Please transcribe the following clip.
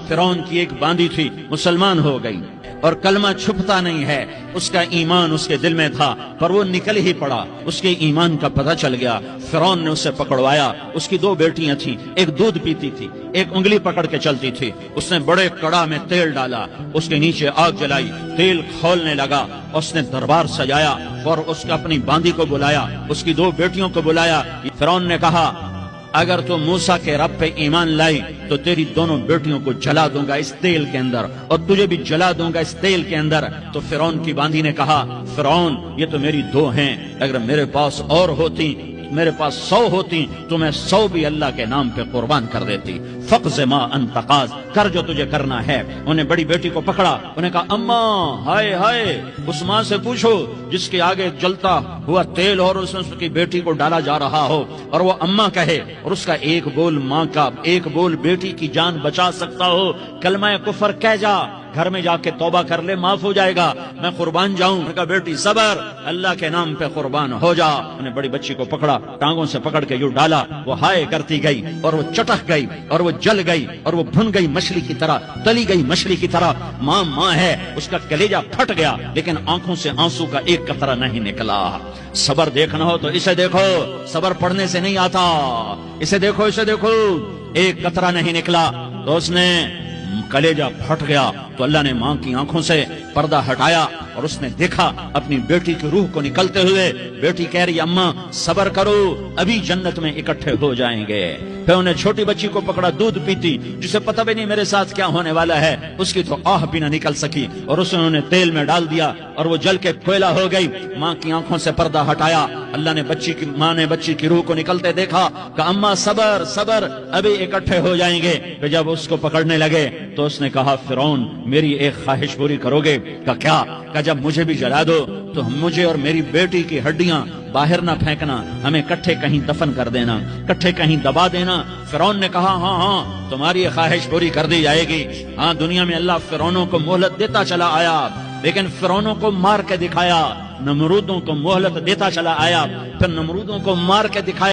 فرعون کی ایک باندی تھی، مسلمان ہو گئی اور کلمہ چھپتا نہیں ہے، اس کا ایمان اس کے دل میں تھا، پر وہ نکل ہی پڑا، اس کے ایمان کا پتہ چل گیا۔ فرعون نے اسے پکڑوایا، اس کی 2 بیٹیاں تھیں، ایک دودھ پیتی تھی، ایک انگلی پکڑ کے چلتی تھی۔ اس نے بڑے کڑا میں تیل ڈالا، اس کے نیچے آگ جلائی، تیل کھولنے لگا، اس نے دربار سجایا اور اس کا اپنی باندی کو بلایا، اس کی 2 بیٹیوں کو بلایا۔ فرعون نے کہا اگر تو موسیٰ کے رب پہ ایمان لائی تو تیری دونوں بیٹیوں کو جلا دوں گا اس تیل کے اندر، اور تجھے بھی جلا دوں گا اس تیل کے اندر۔ تو فرعون کی باندی نے کہا فرعون یہ تو میری 2 ہیں، اگر میرے پاس اور ہوتی، میرے پاس 100 ہوتی تو میں 100 بھی اللہ کے نام پہ قربان کر دیتی۔ فقض ما انت قاض، کر جو تجھے کرنا ہے۔ انہیں بڑی بیٹی کو پکڑا، انہیں کہا اماں ہائے ہائے، اس ماں سے پوچھو جس کے آگے جلتا ہوا تیل اور اس کی بیٹی کو ڈالا جا رہا ہو، اور وہ اماں کہے اور اس کا ایک بول ماں کا، ایک بول بیٹی کی جان بچا سکتا ہو، کلمہ کفر کہہ جا، گھر میں جا کے توبہ کر لے، معاف ہو جائے گا، میں قربان جاؤں۔ انہوں نے کہا بیٹی صبر، اللہ کے نام پہ قربان ہو جا۔ انہیں بڑی بچی کو پکڑا، ٹانگوں سے پکڑ کے یوں ڈالا، وہ ہائے کرتی گئی اور وہ چٹک گئی اور وہ جل گئی اور وہ بھن گئی مچھلی کی طرح، تلی گئی مچھلی کی طرح۔ ماں ماں ہے، اس کا کلیجہ پھٹ گیا، لیکن آنکھوں سے آنسو کا ایک قطرہ نہیں نکلا۔ صبر دیکھنا ہو تو اسے دیکھو، صبر پڑھنے سے نہیں آتا، اسے دیکھو، اسے دیکھو، ایک قطرہ نہیں نکلا تو اس نے کلیجہ پھٹ گیا۔ تو اللہ نے ماں کی آنکھوں سے پردہ ہٹایا اور اس نے دیکھا اپنی بیٹی کی روح کو نکلتے ہوئے۔ بیٹی کہہ رہی اماں صبر کرو، ابھی جنت میں اکٹھے ہو جائیں گے۔ پھر انہیں چھوٹی بچی کو پکڑا، دودھ پیتی، جسے پتہ بھی نہیں میرے ساتھ کیا ہونے والا ہے، اس کی تو آہ بھی نہ نکل سکی، اور اسے انہوں نے تیل میں ڈال دیا اور وہ جل کے کوئلہ ہو گئی۔ ماں کی آنکھوں سے پردہ ہٹایا، اللہ نے ماں نے بچی کی روح کو نکلتے دیکھا کہ اماں صبر صبر، ابھی اکٹھے ہو جائیں گے۔ پھر جب اس کو پکڑنے لگے تو اس نے کہا فرعون میری ایک خواہش پوری کرو گے؟ کہ کیا؟ کہ جب مجھے بھی جلا دو تو مجھے اور میری بیٹی کی ہڈیاں باہر نہ پھینکنا، ہمیں کٹھے کہیں دفن کر دینا، کٹھے کہیں دبا دینا۔ فرعون نے کہا ہاں ہاں تمہاری یہ خواہش پوری کر دی جائے گی۔ ہاں دنیا میں اللہ فرعونوں کو مہلت دیتا چلا آیا، لیکن فرعونوں کو مار کے دکھایا، نمرودوں کو مہلت دیتا چلا آیا، پھر نمرودوں کو مار کے دکھایا۔